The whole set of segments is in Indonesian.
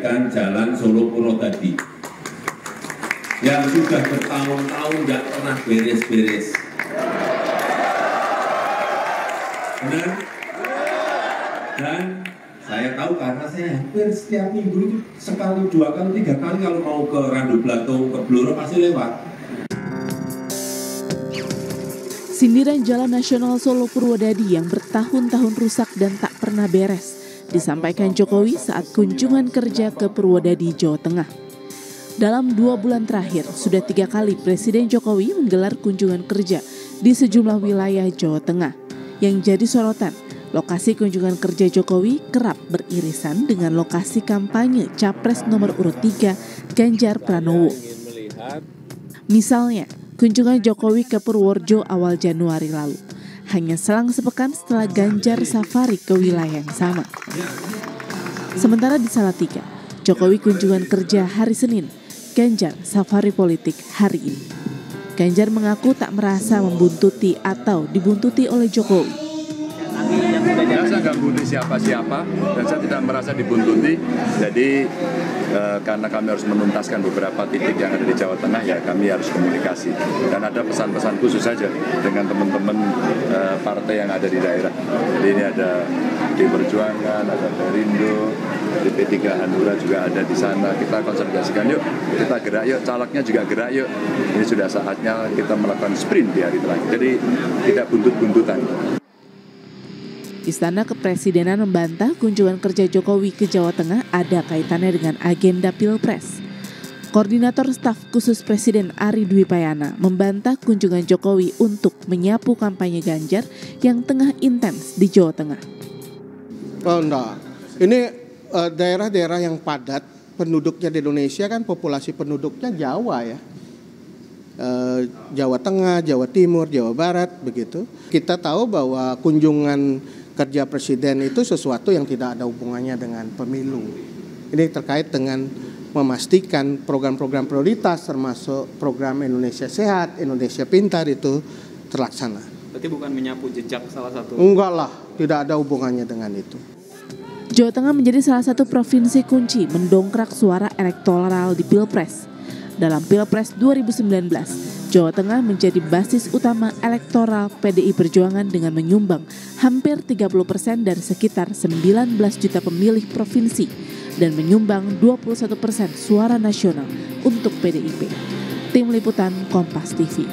perbaikan jalan Solo Purwodadi yang sudah bertahun-tahun nggak pernah beres-beres. Benar? Dan saya tahu karena saya hampir setiap minggu itu sekali, 2 kali, 3 kali kalau mau ke Randu Blatung, ke Blora pasti lewat. Sindiran Jalan Nasional Solo Purwodadi yang bertahun-tahun rusak dan tak pernah beres disampaikan Jokowi saat kunjungan kerja ke Purwodadi, Jawa Tengah. Dalam 2 bulan terakhir, sudah 3 kali Presiden Jokowi menggelar kunjungan kerja di sejumlah wilayah Jawa Tengah. Yang jadi sorotan, lokasi kunjungan kerja Jokowi kerap beririsan dengan lokasi kampanye Capres nomor urut 3 Ganjar Pranowo. Misalnya, kunjungan Jokowi ke Purworejo awal Januari lalu, hanya selang sepekan setelah Ganjar safari ke wilayah yang sama. Sementara di Salatiga, Jokowi kunjungan kerja hari Senin, Ganjar safari politik hari ini. Ganjar mengaku tak merasa membuntuti atau dibuntuti oleh Jokowi. Saya nggak buntuti siapa-siapa dan saya tidak merasa dibuntuti. Jadi karena kami harus menuntaskan beberapa titik yang ada di Jawa Tengah, ya kami harus komunikasi. Dan ada pesan-pesan khusus saja dengan teman-teman partai yang ada di daerah. Jadi ini ada di Perjuangan, ada Perindo, di P3 Hanura juga ada di sana. Kita konsolidasikan yuk, kita gerak yuk, calegnya juga gerak yuk. Ini sudah saatnya kita melakukan sprint di hari terakhir. Jadi tidak buntut-buntutan. Istana Kepresidenan membantah kunjungan kerja Jokowi ke Jawa Tengah ada kaitannya dengan agenda Pilpres. Koordinator Staf Khusus Presiden Ari Dwi Payana membantah kunjungan Jokowi untuk menyapu kampanye Ganjar yang tengah intens di Jawa Tengah. Oh enggak, ini daerah-daerah yang padat penduduknya di Indonesia kan populasi penduduknya Jawa ya. Jawa Tengah, Jawa Timur, Jawa Barat begitu. Kita tahu bahwa kunjungan kerja presiden itu sesuatu yang tidak ada hubungannya dengan pemilu. Ini terkait dengan memastikan program-program prioritas termasuk program Indonesia Sehat, Indonesia Pintar itu terlaksana. Berarti bukan menyapu jejak salah satu? Enggak lah, tidak ada hubungannya dengan itu. Jawa Tengah menjadi salah satu provinsi kunci mendongkrak suara elektoral di Pilpres. Dalam Pilpres 2019, Jawa Tengah menjadi basis utama elektoral PDI Perjuangan dengan menyumbang hampir 30% dari sekitar 19 juta pemilih provinsi dan menyumbang 21% suara nasional untuk PDIP. Tim Liputan Kompas TV.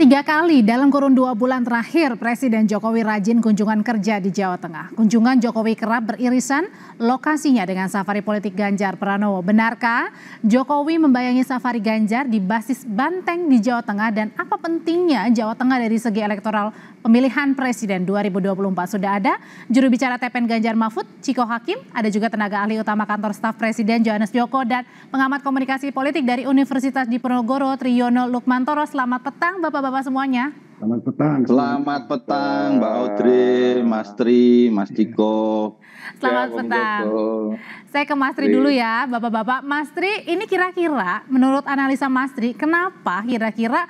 3 kali dalam kurun 2 bulan terakhir, Presiden Jokowi rajin kunjungan kerja di Jawa Tengah. Kunjungan Jokowi kerap beririsan lokasinya dengan safari politik Ganjar Pranowo. Benarkah Jokowi membayangi safari Ganjar di basis Banteng di Jawa Tengah dan apa pentingnya Jawa Tengah dari segi elektoral pemilihan Presiden 2024? Sudah ada juru bicara TPN Ganjar Mahfud, Ciko Hakim, ada juga tenaga ahli utama kantor staf Presiden Johannes Joko dan pengamat komunikasi politik dari Universitas Diponegoro Triyono Lukmantoro. Selamat petang Bapak-bapak semuanya. Selamat petang. Selamat petang Mbak Audrey, Mas Tri, Mas Ciko. Selamat petang. Saya ke Mas Tri dulu ya, Bapak-bapak. Mas Tri, ini kira-kira menurut analisa Mas Tri, kenapa kira-kira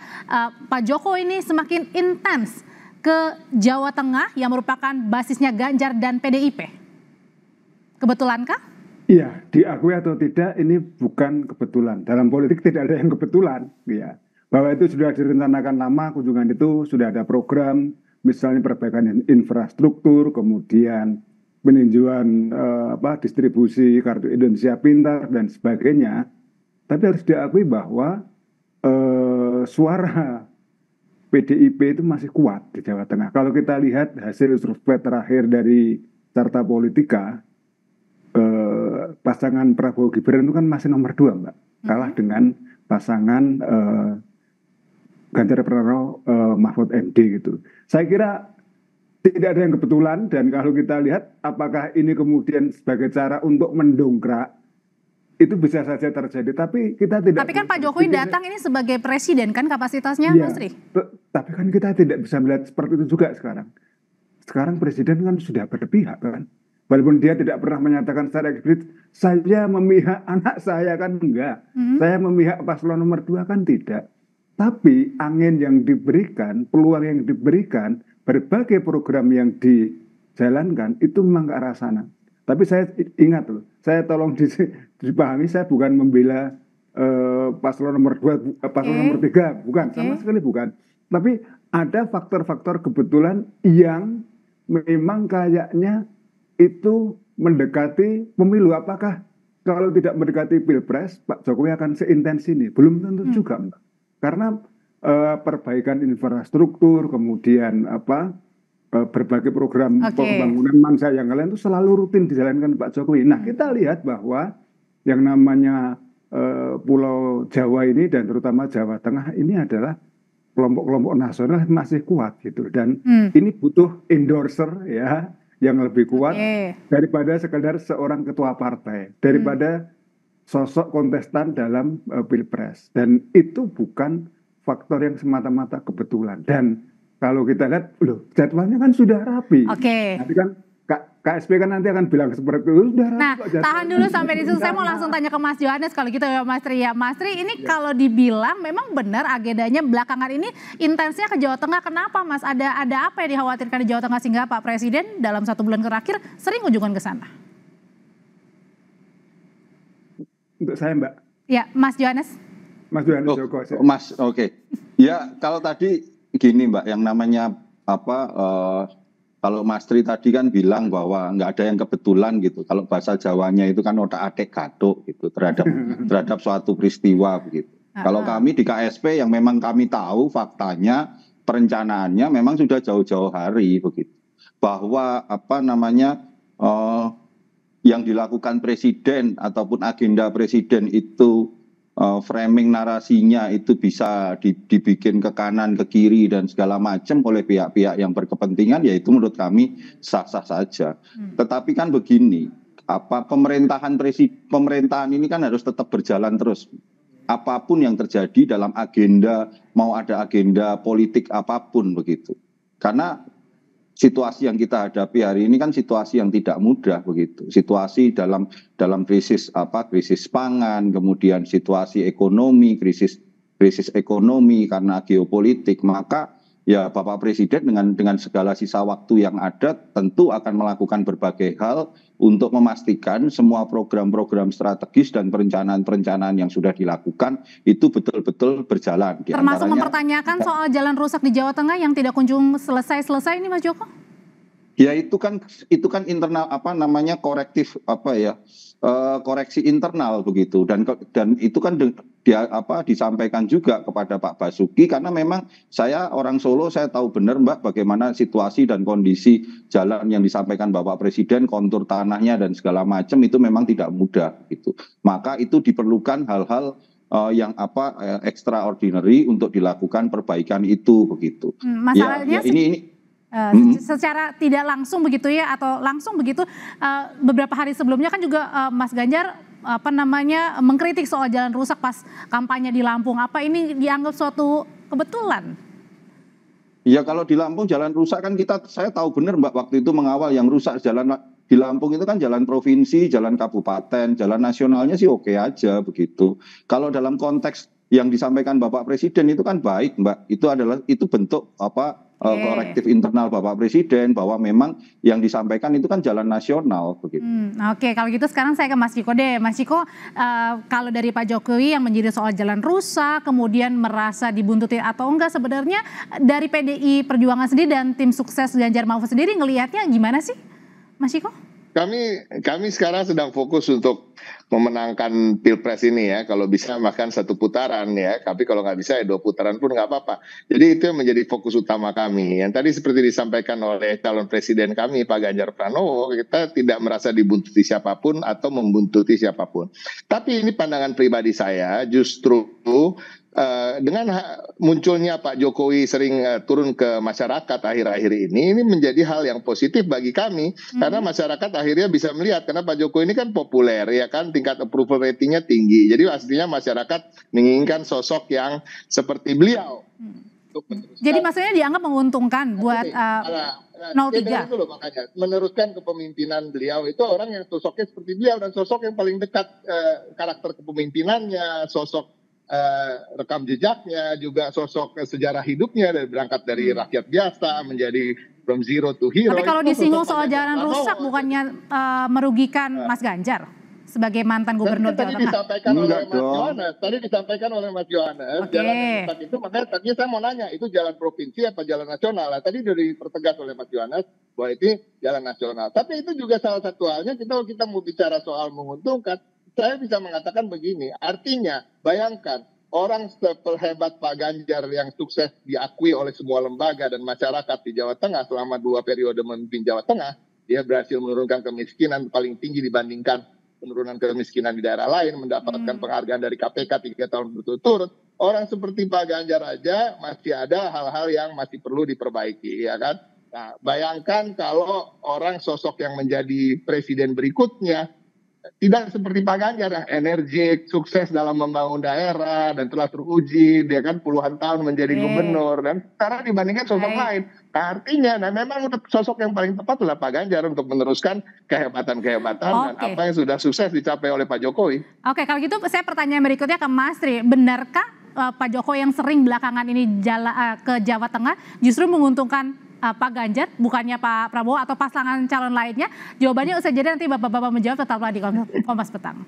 Pak Jokowi ini semakin intens ke Jawa Tengah yang merupakan basisnya Ganjar dan PDIP? Kebetulankah? Iya, diakui atau tidak ini bukan kebetulan. Dalam politik tidak ada yang kebetulan, ya. Bahwa itu sudah direncanakan lama, kunjungan itu sudah ada program, misalnya perbaikan infrastruktur, kemudian peninjauan distribusi kartu Indonesia Pintar dan sebagainya. Tapi harus diakui bahwa suara PDIP itu masih kuat di Jawa Tengah. Kalau kita lihat hasil survei terakhir dari Carta Politika, pasangan Prabowo Gibran itu kan masih nomor 2, Mbak. Kalah dengan pasangan Ganjar Pranowo Mahfud MD gitu. Saya kira tidak ada yang kebetulan, dan kalau kita lihat apakah ini kemudian sebagai cara untuk mendongkrak, itu bisa saja terjadi, tapi kita tidak. Tapi kan Pak Jokowi datang ini sebagai presiden kan kapasitasnya, ya, Mas Tri? Tapi kan kita tidak bisa melihat seperti itu juga sekarang. Sekarang presiden kan sudah berpihak kan. Walaupun dia tidak pernah menyatakan secara eksplisit, saya memihak anak saya kan enggak. Saya memihak paslon nomor 2 kan tidak. Tapi angin yang diberikan, peluang yang diberikan, berbagai program yang jalankan itu memang ke arah sana. Tapi saya ingat loh, saya tolong dipahami, saya bukan membela paslon nomor 2, paslon nomor 3, bukan, sama sekali bukan. Tapi ada faktor-faktor kebetulan yang memang kayaknya itu mendekati pemilu. Apakah kalau tidak mendekati Pilpres, Pak Jokowi akan seintens ini? Belum tentu juga, Mbak. Karena perbaikan infrastruktur, kemudian berbagai program pembangunan bangsa yang lain itu selalu rutin dijalankan Pak Jokowi. Nah, kita lihat bahwa yang namanya Pulau Jawa ini dan terutama Jawa Tengah ini adalah kelompok-kelompok nasional masih kuat gitu, dan ini butuh endorser ya yang lebih kuat daripada sekedar seorang ketua partai, daripada sosok kontestan dalam Pilpres. Dan itu bukan faktor yang semata-mata kebetulan. Dan kalau kita lihat, loh, jadwalnya kan sudah rapi. Nanti kan KSP kan nanti akan bilang seperti itu. Sudah rapi. Nah, tahan dulu sampai di situ. Saya mau langsung tanya ke Mas Johannes kalau gitu ya, Mas Tri. Ya, Mas Tri, ini kalau dibilang memang benar agendanya belakangan ini intensnya ke Jawa Tengah. Kenapa, Mas? Ada apa yang dikhawatirkan di Jawa Tengah sehingga Pak Presiden dalam 1 bulan terakhir sering kunjungan ke sana? Untuk saya, Mbak. Ya, Mas Johannes. Mas Johannes Joko. Mas, ya, kalau tadi gini Mbak, yang namanya kalau Mas Tri tadi kan bilang bahwa nggak ada yang kebetulan gitu. Kalau bahasa Jawanya itu kan otak-atik gatuk gitu terhadap suatu peristiwa begitu. Kalau kami di KSP yang memang kami tahu faktanya, perencanaannya memang sudah jauh-jauh hari begitu. Bahwa yang dilakukan presiden ataupun agenda presiden itu framing narasinya itu bisa dibikin ke kanan, ke kiri dan segala macam oleh pihak-pihak yang berkepentingan, ya itu menurut kami sah-sah saja. Tetapi kan begini, pemerintahan ini kan harus tetap berjalan terus. Apapun yang terjadi dalam agenda, mau ada agenda politik apapun begitu. Karena situasi yang kita hadapi hari ini kan situasi yang tidak mudah begitu. Situasi dalam krisis pangan, kemudian situasi ekonomi, krisis ekonomi karena geopolitik. Maka ya Bapak Presiden dengan segala sisa waktu yang ada tentu akan melakukan berbagai hal untuk memastikan semua program-program strategis dan perencanaan-perencanaan yang sudah dilakukan itu betul-betul berjalan. Termasuk mempertanyakan soal jalan rusak di Jawa Tengah yang tidak kunjung selesai ini, Mas Joko? Ya itu kan internal korektif koreksi internal begitu, dan itu kan disampaikan juga kepada Pak Basuki, karena memang saya orang Solo, saya tahu benar Mbak bagaimana situasi dan kondisi jalan yang disampaikan Bapak Presiden, kontur tanahnya dan segala macam itu memang tidak mudah gitu. Maka itu diperlukan hal-hal yang extraordinary untuk dilakukan perbaikan itu begitu. Masalahnya ini secara tidak langsung begitu ya, atau langsung begitu, beberapa hari sebelumnya kan juga Mas Ganjar mengkritik soal jalan rusak pas kampanye di Lampung. Apa ini dianggap suatu kebetulan? Ya kalau di Lampung jalan rusak kan saya tahu benar Mbak, waktu itu mengawal yang rusak jalan di Lampung itu kan jalan provinsi, jalan kabupaten, jalan nasionalnya sih oke aja begitu. Kalau dalam konteks yang disampaikan Bapak Presiden itu kan baik Mbak, itu bentuk korektif internal Bapak Presiden bahwa memang yang disampaikan itu kan jalan nasional begitu. Oke, kalau gitu sekarang saya ke Mas Ciko deh. Mas Ciko, kalau dari Pak Jokowi yang menjadi soal jalan rusak, kemudian merasa dibuntuti atau enggak, sebenarnya dari PDI Perjuangan sendiri dan tim sukses Ganjar Mahfud sendiri ngelihatnya gimana sih, Mas Ciko? Kami sekarang sedang fokus untuk memenangkan Pilpres ini ya. Kalau bisa bahkan 1 putaran ya. Tapi kalau nggak bisa ya 2 putaran pun nggak apa-apa. Jadi itu yang menjadi fokus utama kami. Yang tadi seperti disampaikan oleh calon presiden kami Pak Ganjar Pranowo, kita tidak merasa dibuntuti siapapun atau membuntuti siapapun. Tapi ini pandangan pribadi saya, justru dengan munculnya Pak Jokowi sering turun ke masyarakat akhir-akhir ini menjadi hal yang positif bagi kami, karena masyarakat akhirnya bisa melihat, karena Pak Jokowi ini kan populer ya kan, tingkat approval ratingnya tinggi, jadi pastinya masyarakat menginginkan sosok yang seperti beliau. Jadi maksudnya dianggap menguntungkan buat 03. Itu loh makanya meneruskan kepemimpinan beliau itu orang yang sosoknya seperti beliau, dan sosok yang paling dekat karakter kepemimpinannya, sosok rekam jejaknya, juga sosok sejarah hidupnya, dari berangkat dari rakyat biasa menjadi from zero to hero. Tapi kalau itu disinggung sosok soal Pak jalan Ganjar rusak Pranowo. bukannya merugikan Mas Ganjar sebagai mantan gubernur Tadi Jawa Tengah? disampaikan oleh Enggak Mas dong. Yohanes. Tadi disampaikan oleh Mas Yohanes. Oke. Jalan yang rusak itu, makanya tadinya saya mau nanya, itu jalan provinsi apa jalan nasional? Nah, tadi sudah dipertegas oleh Mas Yohanes bahwa itu jalan nasional. Tapi itu juga salah satu halnya kita mau bicara soal menguntungkan. Saya bisa mengatakan begini, artinya bayangkan orang sehebat Pak Ganjar yang sukses diakui oleh semua lembaga dan masyarakat di Jawa Tengah selama 2 periode memimpin Jawa Tengah, dia berhasil menurunkan kemiskinan paling tinggi dibandingkan penurunan kemiskinan di daerah lain, mendapatkan penghargaan dari KPK 3 tahun berturut-turut. Orang seperti Pak Ganjar aja masih ada hal-hal yang masih perlu diperbaiki, ya kan? Nah, bayangkan kalau orang sosok yang menjadi presiden berikutnya tidak seperti Pak Ganjar yang energik, sukses dalam membangun daerah dan telah teruji, dia kan puluhan tahun menjadi gubernur dan sekarang dibandingkan sosok lain. Nah, artinya, memang sosok yang paling tepat adalah Pak Ganjar untuk meneruskan kehebatan-kehebatan dan apa yang sudah sukses dicapai oleh Pak Jokowi. Oke, kalau gitu saya pertanyaan berikutnya ke Mas Tri, benarkah Pak Jokowi yang sering belakangan ini ke Jawa Tengah justru menguntungkan Pak Ganjar, bukannya Pak Prabowo atau pasangan calon lainnya? Jawabannya usai jeda, nanti Bapak-Bapak menjawab, tetaplah di Kompas Petang.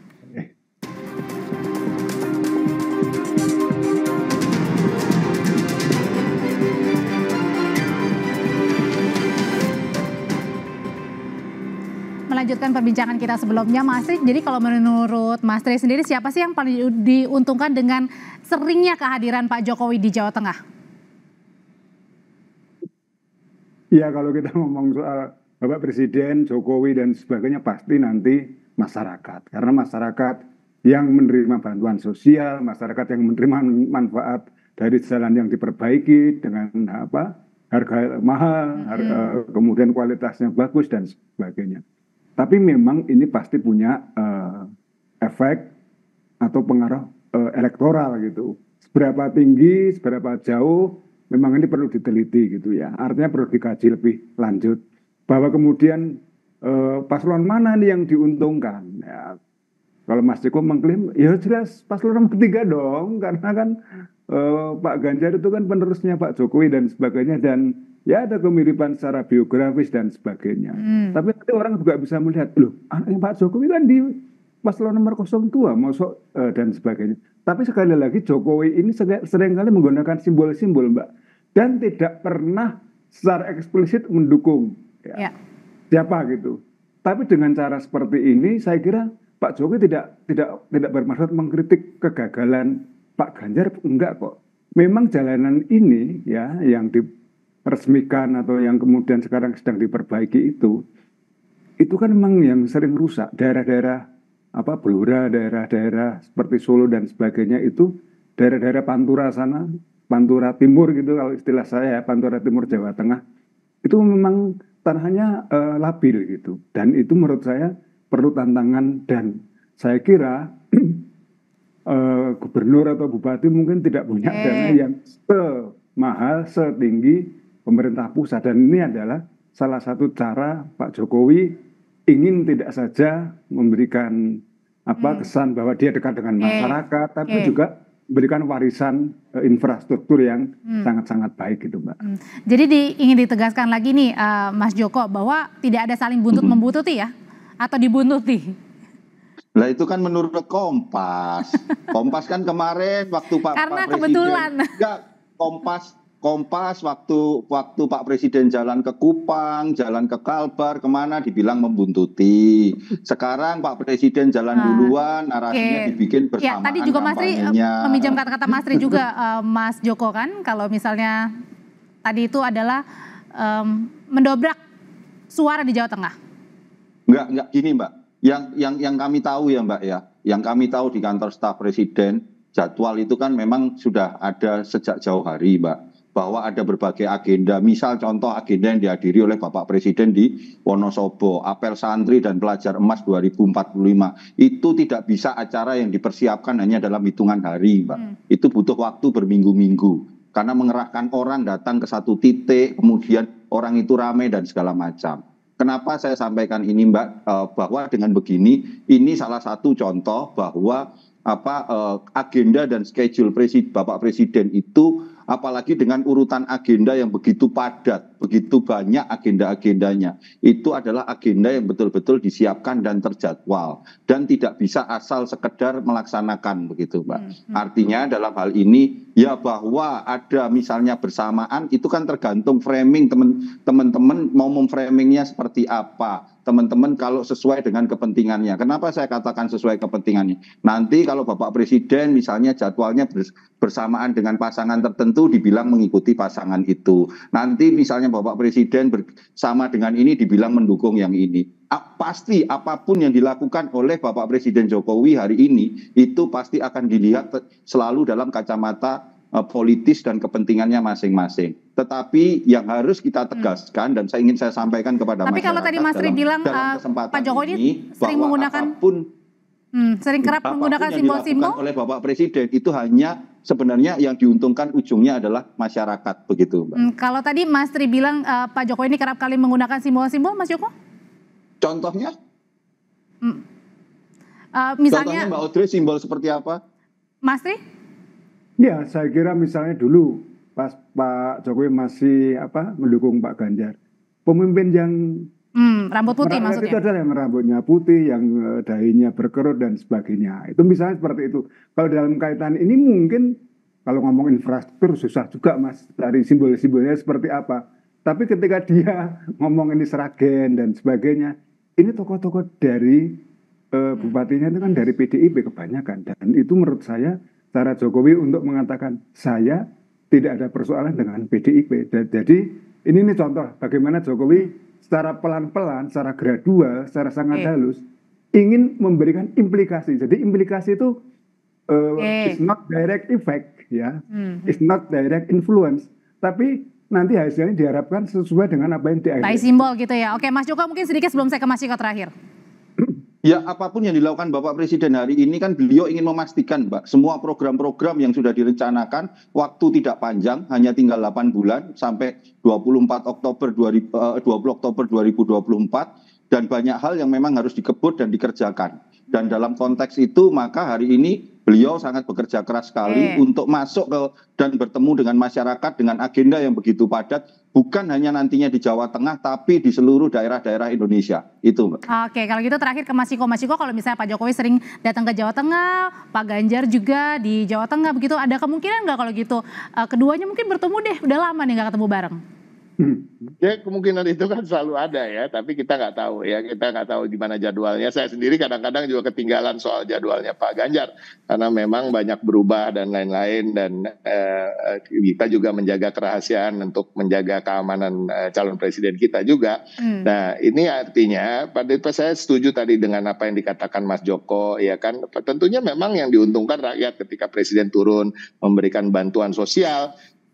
Melanjutkan perbincangan kita sebelumnya, Mas Tri, jadi kalau menurut Mas Tri sendiri, siapa sih yang paling diuntungkan dengan seringnya kehadiran Pak Jokowi di Jawa Tengah? Ya, kalau kita ngomong soal Bapak Presiden, Jokowi dan sebagainya pasti nanti masyarakat. Karena masyarakat yang menerima bantuan sosial, masyarakat yang menerima manfaat dari jalan yang diperbaiki dengan harga mahal, kemudian kualitasnya bagus dan sebagainya. Tapi memang ini pasti punya efek atau pengaruh elektoral gitu. Seberapa tinggi, seberapa jauh, memang ini perlu diteliti gitu ya. Artinya perlu dikaji lebih lanjut. Bahwa kemudian paslon mana nih yang diuntungkan? Ya, kalau Mas Joko mengklaim, ya jelas paslon nomor 3 dong. Karena kan Pak Ganjar itu kan penerusnya Pak Jokowi dan sebagainya. Dan ya ada kemiripan secara biografis dan sebagainya. Tapi nanti orang juga bisa melihat, loh anaknya Pak Jokowi kan di paslon nomor 02, masuk dan sebagainya. Tapi sekali lagi Jokowi ini seringkali menggunakan simbol-simbol, Mbak. Dan tidak pernah secara eksplisit mendukung siapa gitu. Tapi dengan cara seperti ini, saya kira Pak Jokowi tidak bermaksud mengkritik kegagalan Pak Ganjar, enggak kok. Memang jalanan ini ya yang diresmikan atau yang kemudian sekarang sedang diperbaiki itu kan memang yang sering rusak. Daerah-daerah Blora, daerah-daerah seperti Solo dan sebagainya itu daerah-daerah Pantura sana, Pantura Timur gitu kalau istilah saya, Pantura Timur Jawa Tengah, itu memang tanahnya labil gitu. Dan itu menurut saya perlu tantangan dan saya kira gubernur atau bupati mungkin tidak punya dana yang semahal, setinggi pemerintah pusat. Dan ini adalah salah satu cara Pak Jokowi ingin tidak saja memberikan kesan bahwa dia dekat dengan masyarakat, tapi juga berikan warisan infrastruktur yang sangat-sangat baik gitu, Mbak. Jadi ingin ditegaskan lagi nih Mas Joko bahwa tidak ada saling buntut-membuntuti ya? Atau dibuntuti? Lah itu kan menurut Kompas. Kompas kan kemarin waktu Pak Karena Presiden. kebetulan. Enggak, Kompas waktu Pak Presiden jalan ke Kupang, jalan ke Kalbar, kemana dibilang membuntuti. Sekarang Pak Presiden jalan duluan, narasinya dibikin bersamaan. Ya, tadi juga Mas Tri meminjam kata-kata Mas Tri juga, Mas Joko kan, kalau misalnya tadi itu adalah mendobrak suara di Jawa Tengah. Enggak gini Mbak. Yang kami tahu ya Mbak ya, yang kami tahu di kantor staf Presiden, jadwal itu kan memang sudah ada sejak jauh hari Mbak. Bahwa ada berbagai agenda, misal contoh agenda yang dihadiri oleh Bapak Presiden di Wonosobo, apel santri dan pelajar emas 2045, itu tidak bisa acara yang dipersiapkan hanya dalam hitungan hari, Mbak. Itu butuh waktu berminggu-minggu, karena mengerahkan orang datang ke satu titik, kemudian orang itu ramai dan segala macam. Kenapa saya sampaikan ini, Mbak, bahwa dengan begini, ini salah satu contoh bahwa agenda dan schedule Bapak Presiden itu apalagi dengan urutan agenda yang begitu padat, begitu banyak agenda-agendanya. Itu adalah agenda yang betul-betul disiapkan dan terjadwal dan tidak bisa asal sekedar melaksanakan begitu, Mbak. Artinya dalam hal ini ya bahwa ada misalnya bersamaan itu kan tergantung framing teman-teman mau memframingnya seperti apa. Teman-teman kalau sesuai dengan kepentingannya. Kenapa saya katakan sesuai kepentingannya? Nanti kalau Bapak Presiden misalnya jadwalnya bersamaan dengan pasangan tertentu dibilang mengikuti pasangan itu. Nanti misalnya Bapak Presiden bersama dengan ini dibilang mendukung yang ini. Pasti apapun yang dilakukan oleh Bapak Presiden Jokowi hari ini itu pasti akan dilihat selalu dalam kacamata politis dan kepentingannya masing-masing. Tetapi yang harus kita tegaskan dan ingin saya sampaikan kepada masyarakat. Tapi kalau tadi Mas Tri bilang Pak Jokowi ini sering menggunakan sering kerap menggunakan simbol-simbol oleh Bapak Presiden itu hanya sebenarnya yang diuntungkan ujungnya adalah masyarakat begitu, Mbak. Kalau tadi Mas Tri bilang Pak Jokowi ini kerap kali menggunakan simbol-simbol, Mas Joko? Contohnya? Misalnya Contohnya Mbak Audrey simbol seperti apa? Mas Tri? Ya, saya kira misalnya dulu pas Pak Jokowi masih mendukung Pak Ganjar, pemimpin yang rambut putih maksudnya. Itu adalah yang rambutnya putih, yang dahinya berkerut dan sebagainya. Itu misalnya seperti itu. Kalau dalam kaitan ini mungkin kalau ngomong infrastruktur susah juga, Mas, dari simbol-simbolnya seperti apa. Tapi ketika dia ngomong ini Sragen dan sebagainya, ini tokoh-tokoh dari bupatinya itu kan dari PDIP kebanyakan. Dan itu menurut saya cara Jokowi untuk mengatakan saya tidak ada persoalan dengan PDIP. Jadi ini contoh bagaimana Jokowi secara pelan-pelan, secara gradual, secara sangat halus ingin memberikan implikasi. Jadi implikasi itu is not direct effect, ya, is not direct influence, tapi nanti hasilnya diharapkan sesuai dengan apa yang diakhiri. By simbol gitu ya. Oke, Mas Joko mungkin sedikit sebelum saya ke Mas Joko terakhir. Ya, apapun yang dilakukan Bapak Presiden hari ini kan beliau ingin memastikan, Mbak, semua program-program yang sudah direncanakan waktu tidak panjang, hanya tinggal 8 bulan sampai 20 Oktober 2024 dan banyak hal yang memang harus dikebut dan dikerjakan. Dan dalam konteks itu maka hari ini beliau sangat bekerja keras sekali untuk masuk dan bertemu dengan masyarakat dengan agenda yang begitu padat, bukan hanya nantinya di Jawa Tengah, tapi di seluruh daerah-daerah Indonesia. Itu, Mbak. Oke, kalau gitu terakhir ke Mas Ciko. Mas Ciko, kalau misalnya Pak Jokowi sering datang ke Jawa Tengah, Pak Ganjar juga di Jawa Tengah, begitu ada kemungkinan nggak kalau gitu keduanya mungkin bertemu deh, udah lama nih nggak ketemu bareng? Ya kemungkinan itu kan selalu ada ya, tapi kita nggak tahu ya, kita nggak tahu gimana jadwalnya. Saya sendiri kadang-kadang juga ketinggalan soal jadwalnya Pak Ganjar karena memang banyak berubah dan lain-lain, dan kita juga menjaga kerahasiaan untuk menjaga keamanan calon presiden kita juga. Nah ini artinya saya setuju tadi dengan apa yang dikatakan Mas Joko, ya kan, tentunya memang yang diuntungkan rakyat ketika presiden turun memberikan bantuan sosial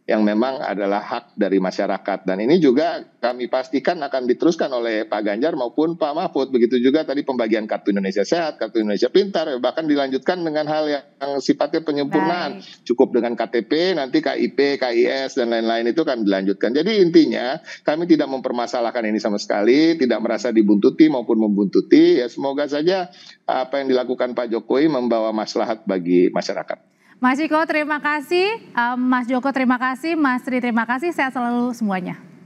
yang memang adalah hak dari masyarakat. Dan ini juga kami pastikan akan diteruskan oleh Pak Ganjar maupun Pak Mahfud. Begitu juga tadi pembagian Kartu Indonesia Sehat, Kartu Indonesia Pintar, bahkan dilanjutkan dengan hal yang sifatnya penyempurnaan. Cukup dengan KTP, nanti KIP, KIS, dan lain-lain itu kan dilanjutkan. Jadi intinya kami tidak mempermasalahkan ini sama sekali, tidak merasa dibuntuti maupun membuntuti. Ya semoga saja apa yang dilakukan Pak Jokowi membawa maslahat bagi masyarakat. Mas Ciko terima kasih, Mas Joko terima kasih, Mas Tri terima kasih, sehat selalu semuanya.